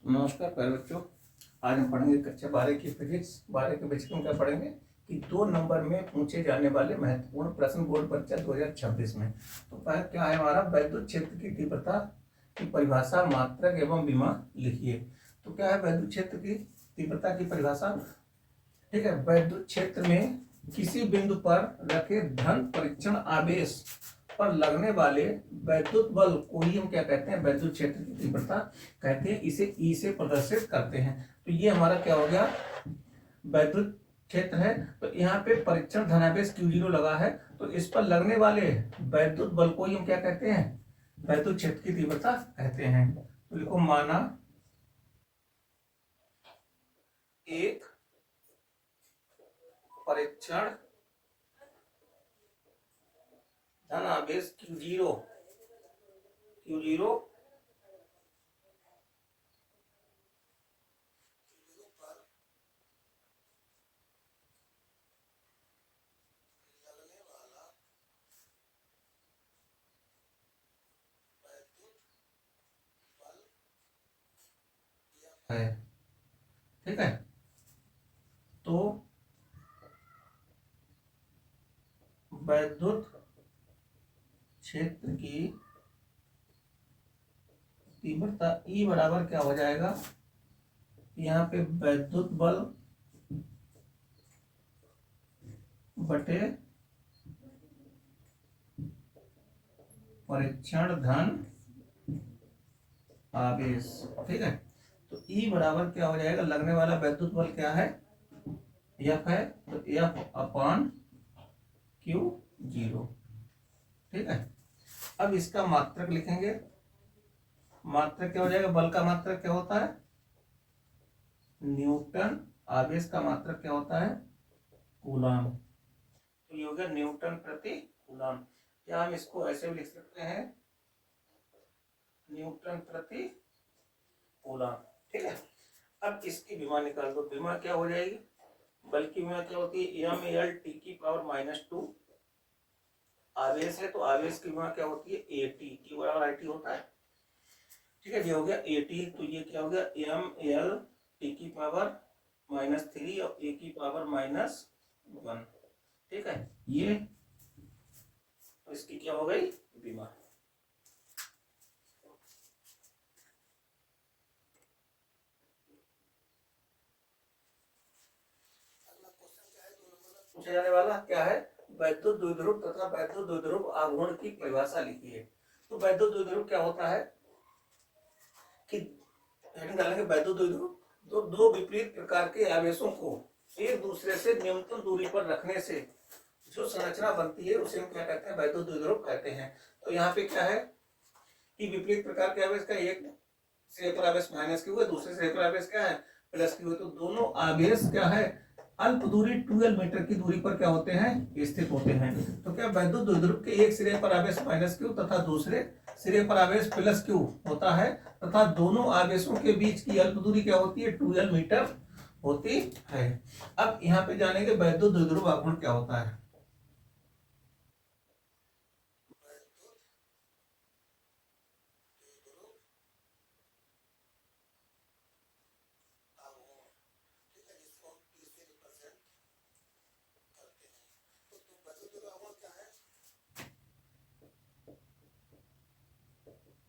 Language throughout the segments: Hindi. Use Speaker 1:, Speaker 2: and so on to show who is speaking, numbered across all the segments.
Speaker 1: नमस्कार प्यारे बच्चों। आज हम पढ़ेंगे कक्षा 12 की फिजिक्स 12 के बेसिक में क्या पढ़ेंगे कि 2 नंबर में पूछे जाने वाले महत्वपूर्ण प्रश्न बोर्ड परीक्षा 2026 में। तो पहले क्या है हमारा वैद्युत क्षेत्र की तीव्रता की परिभाषा, मात्रक एवं विमा लिखिए। तो क्या है वैद्युत क्षेत्र की तीव्रता की परिभाषा? ठीक है, वैद्युत क्षेत्र में किसी बिंदु पर रखे धन परीक्षण आवेश पर लगने वाले वैद्युत बल को ही हम क्या कहते हैं? वैद्युत क्षेत्र की तीव्रता कहते हैं। इसे ई से प्रदर्शित करते हैं। तो ये हमारा क्या हो गया? वैद्युत क्षेत्र है। तो यहाँ पे परीक्षण धनावेश Q0 लगा है, तो इस पर लगने वाले वैद्युत बल को ही हम क्या कहते हैं? वैद्युत क्षेत्र की तीव्रता कहते हैं। तो लिखो, माना एक परीक्षण धनावेश Q0 है। ठीक है, तो वैद्युत क्षेत्र की तीव्रता E बराबर क्या हो जाएगा? यहाँ पे वैद्युत बल बटे परीक्षण धन आवेश। ठीक है, तो E बराबर क्या हो जाएगा? लगने वाला वैद्युत बल क्या है? F है, तो F अपॉन Q0। ठीक है, अब इसका मात्रक लिखेंगे। मात्रक क्या हो जाएगा? बल का मात्रक क्या होता है? न्यूटन। आवेश का मात्रक क्या होता है? कूलम। तो ये हो गया न्यूटन प्रति कूलम। क्या हम इसको ऐसे भी लिख सकते हैं? न्यूटन प्रति कूलम। ठीक है, अब इसकी विमा निकाल दो। विमा क्या हो जाएगी? बल की विमा क्या होती है? mL t की पावर -2। आवेश है, तो आवेश की विमा क्या होती है? AT की बराबर IT होता है। ठीक है, ये हो गया AT। तो ये क्या हो गया? mL t की पावर -3 और A की पावर -1। ठीक है, ये तो इसकी क्या हो गई? विमा। पूछा जाने वाला क्या है? वैद्युत द्विध्रुव तथा वैद्युत द्विध्रुव आघूर्ण की परिभाषा लिखिए। तो वैद्युत द्विध्रुव क्या होता है कि हेडिंग डालेंगे वैद्युत द्विध्रुव, तो दो विपरीत प्रकार के आवेशों को एक दूसरे से न्यूनतम दूरी पर रखने से जो संरचना बनती है उसे हम क्या कहते हैं? वैद्युत द्विध्रुव कहते हैं। तो यहाँ पे क्या है कि विपरीत प्रकार के आवेश का एक सिरे पर आवेश -Q है, दूसरे सिरे पर आवेश क्या है? +Q है। तो दोनों आवेश क्या है? अल्प दूरी 12 मीटर की दूरी पर क्या होते हैं? स्थित होते हैं। तो क्या वैद्युत द्विध्रुव के एक सिरे पर आवेश -Q तथा दूसरे सिरे पर आवेश +Q होता है तथा दोनों आवेशों के बीच की अल्प दूरी क्या होती है? 12 मीटर होती है। अब यहाँ पे जानेंगे वैद्युत द्विध्रुव आघूर्ण क्या होता है।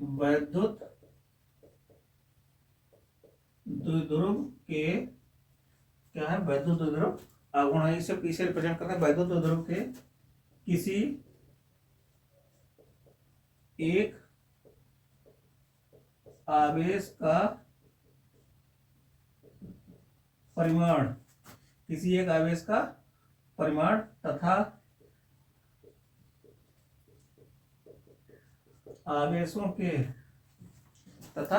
Speaker 1: वैद्युत द्विध्रुव के क्या है? वैद्युत द्विध्रुव आघूर्ण है। इसे पीछे रिप्रेजेंट करते हैं। वैद्युत द्विध्रुव के किसी एक आवेश का परिमाण, किसी एक आवेश का परिमाण तथा आवेशों के तथा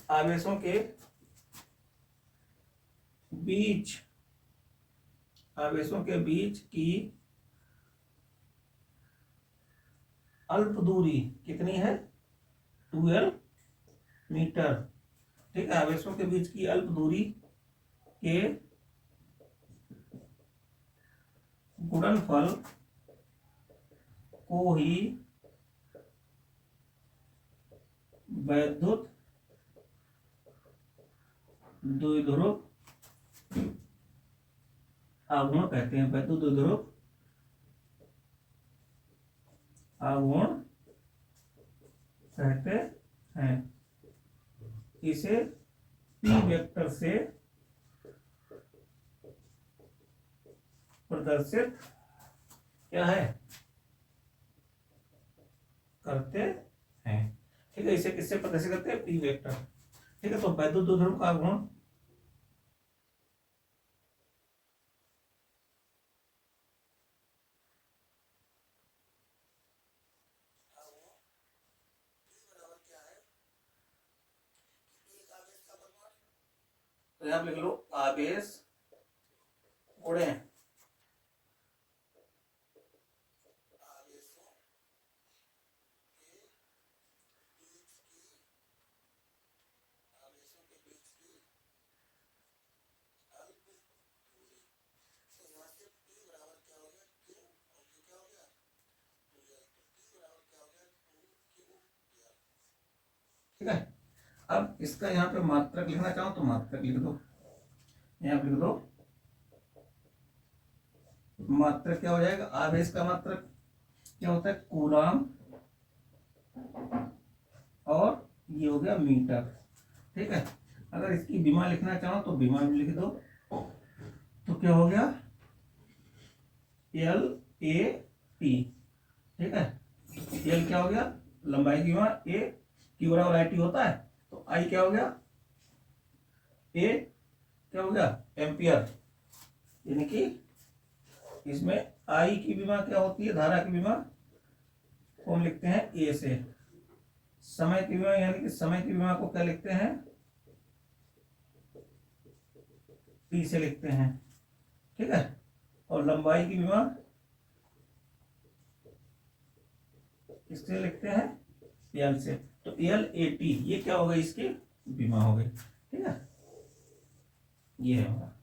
Speaker 1: आवेशों के बीच की अल्प दूरी कितनी है? 12 मीटर। ठीक है, आवेशों के बीच की अल्प दूरी के गुणनफल को ही वैद्युत द्विध्रुव आघूर्ण कहते हैं, वैद्युत द्विध्रुव आघूर्ण कहते हैं। इसे पी वेक्टर से प्रदर्शित क्या है करते हैं। ठीक है, इसे किससे प्रदर्शित करते हैं, पी वेक्टर। ठीक है, तो वैद्युत द्विध्रुव का आघूर्ण तो यहां लिख लो आवेश गुणे ठीक है। अब इसका यहाँ पे मात्रक लिखना चाहो तो मात्रक लिख दो, यहाँ पे लिख दो मात्रक क्या हो जाएगा, आवेश का मात्रक क्या होता है कूलाम, और ये हो गया मीटर। ठीक है, अगर इसकी विमा लिखना चाहो तो विमा भी लिख दो, तो क्या हो गया एल ए टी। ठीक है, एल क्या हो गया लंबाई की विमा, ए क्यू बराबर आई टी होता है, तो आई क्या हो गया ए क्या हो गया एम्पियर, यानी कि इसमें आई की विमा क्या होती है, धारा की विमा को हम लिखते हैं ए से, समय की विमा यानी कि समय की विमा को क्या लिखते हैं टी से लिखते हैं। ठीक है, और लंबाई की विमा इससे लिखते हैं एल से, तो एल ए टी ये क्या हो गई इसकी विमा हो गई। ठीक है, ये है हमारा।